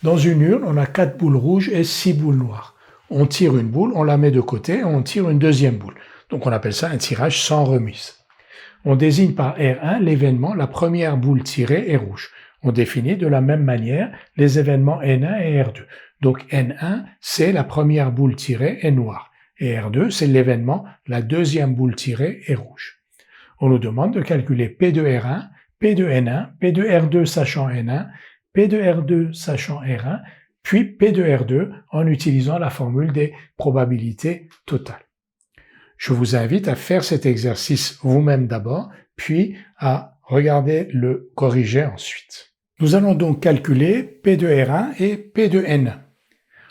Dans une urne, on a 4 boules rouges et 6 boules noires. On tire une boule, on la met de côté et on tire une deuxième boule. Donc on appelle ça un tirage sans remise. On désigne par R1 l'événement, la première boule tirée est rouge. On définit de la même manière les événements N1 et R2. Donc N1, c'est la première boule tirée est noire. Et R2, c'est l'événement, la deuxième boule tirée est rouge. On nous demande de calculer P de R1, P de N1, P de R2 sachant N1, P de R2 sachant R1, puis P de R2 en utilisant la formule des probabilités totales. Je vous invite à faire cet exercice vous-même d'abord, puis à regarder le corriger ensuite. Nous allons donc calculer P de R1 et P de N1.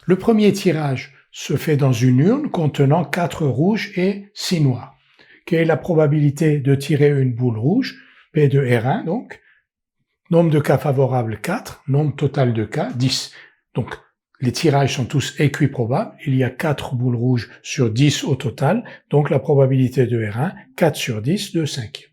Le premier tirage se fait dans une urne contenant 4 rouges et 6 noirs. Quelle est la probabilité de tirer une boule rouge? P de R1 donc. Nombre de cas favorables 4, nombre total de cas 10. Donc les tirages sont tous équiprobables, il y a 4 boules rouges sur 10 au total, donc la probabilité de R1, 4 sur 10, 2 cinquièmes.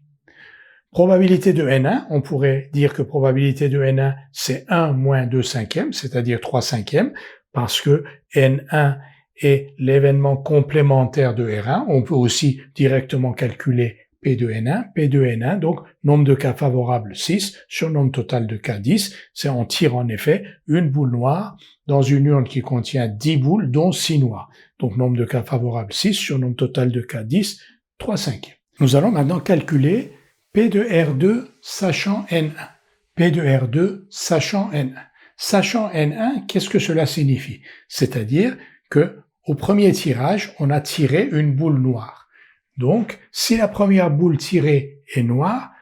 Probabilité de N1, on pourrait dire que probabilité de N1 c'est 1 moins 2 cinquièmes, c'est-à-dire 3 cinquièmes, parce que N1 est l'événement complémentaire de R1. On peut aussi directement calculer P de N1, donc nombre de cas favorables 6 sur nombre total de cas 10, c'est on tire en effet une boule noire dans une urne qui contient 10 boules dont 6 noires. Donc nombre de cas favorables 6 sur nombre total de cas 10, 3 cinquièmes. Nous allons maintenant calculer P de R2 sachant N1. P de R2 sachant N1. Sachant N1, qu'est-ce que cela signifie? C'est-à-dire que au premier tirage, on a tiré une boule noire. Donc, si la première boule tirée est noire,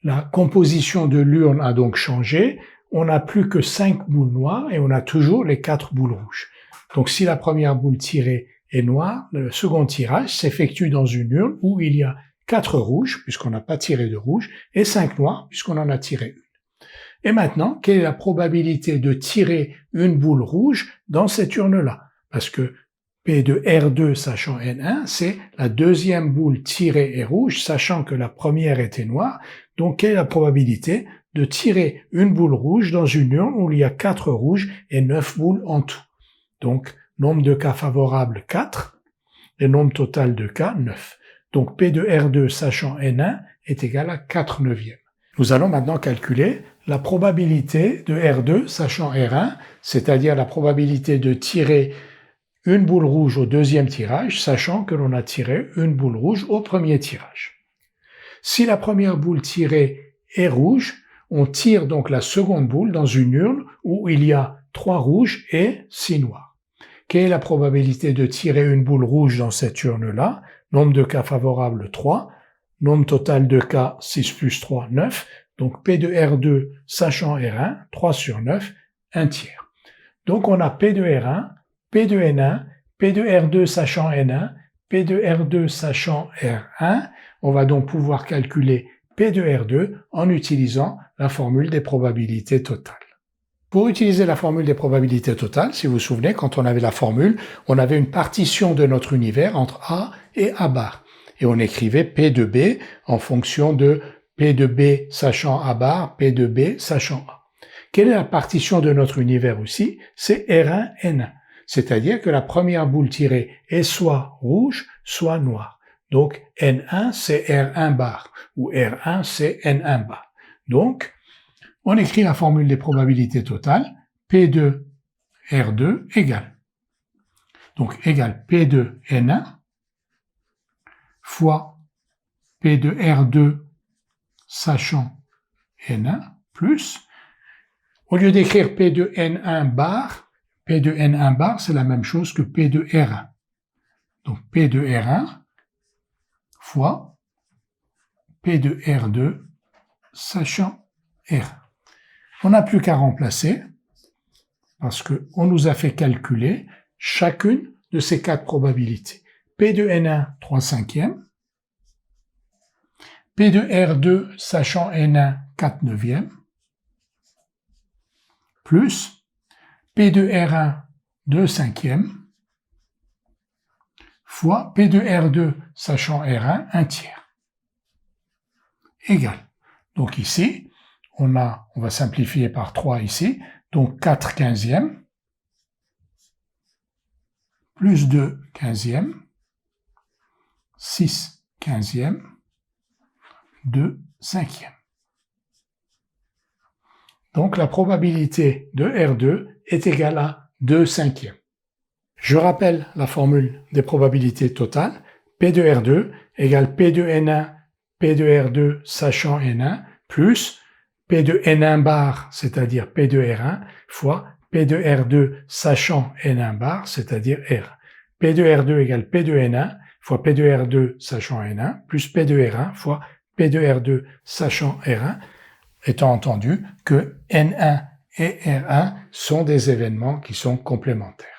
la composition de l'urne a donc changé. On n'a plus que 5 boules noires et on a toujours les 4 boules rouges. Donc, si la première boule tirée est noire, le second tirage s'effectue dans une urne où il y a 4 rouges, puisqu'on n'a pas tiré de rouge, et 5 noirs, puisqu'on en a tiré une. Et maintenant, quelle est la probabilité de tirer une boule rouge dans cette urne-là? Parce que P de R2 sachant N1, c'est la deuxième boule tirée est rouge, sachant que la première était noire. Donc, quelle est la probabilité de tirer une boule rouge dans une urne où il y a 4 rouges et 9 boules en tout? Donc, nombre de cas favorables 4 et nombre total de cas 9. Donc, P de R2 sachant N1 est égal à 4 neuvièmes. Nous allons maintenant calculer la probabilité de R2 sachant R1, c'est-à-dire la probabilité de tirer une boule rouge au deuxième tirage, sachant que l'on a tiré une boule rouge au premier tirage. Si la première boule tirée est rouge, on tire donc la seconde boule dans une urne où il y a 3 rouges et 6 noirs. Quelle est la probabilité de tirer une boule rouge dans cette urne-là? Nombre de cas favorables 3, nombre total de cas 6 plus 3, 9, donc P de R2 sachant R1, 3 sur 9, 1 tiers. Donc on a P de R1, P de N1, P de R2 sachant N1, P de R2 sachant R1. On va donc pouvoir calculer P de R2 en utilisant la formule des probabilités totales. Pour utiliser la formule des probabilités totales, si vous vous souvenez, quand on avait la formule, on avait une partition de notre univers entre A et A bar. Et on écrivait P de B en fonction de P de B sachant A bar, P de B sachant A. Quelle est la partition de notre univers aussi? C'est R1, N1. C'est-à-dire que la première boule tirée est soit rouge, soit noire. Donc N1 c'est R1 bar, ou R1 c'est N1 bar. Donc, on écrit la formule des probabilités totales, P de R2 égale. Donc égale P de N1 fois P de R2 sachant N1 plus, au lieu d'écrire P de N1 bar, P de N1 bar, c'est la même chose que P de R1. Donc P de R1 fois P de R2 sachant R1. On n'a plus qu'à remplacer parce qu'on nous a fait calculer chacune de ces 4 probabilités. P de N1, 3 cinquièmes. P de R2 sachant N1, 4 neuvièmes. Plus P de R1, 2 cinquièmes, fois P de R2 sachant R1, 1 tiers. Égal. Donc ici, on va simplifier par 3 ici, Donc 4 quinzièmes, plus 2 quinzièmes, 6 quinzièmes, 2 cinquièmes. Donc la probabilité de R2 est égale à 2 cinquièmes. Je rappelle la formule des probabilités totales. P de R2 égale P de N1, P de R2 sachant N1, plus P de N1 bar, c'est-à-dire P de R1, fois P de R2 sachant N1 bar, c'est-à-dire R1. P de R2 égale P de N1 fois P de R2 sachant N1, plus P de R1 fois P de R2 sachant R1, étant entendu que N1 et R1 sont des événements qui sont complémentaires.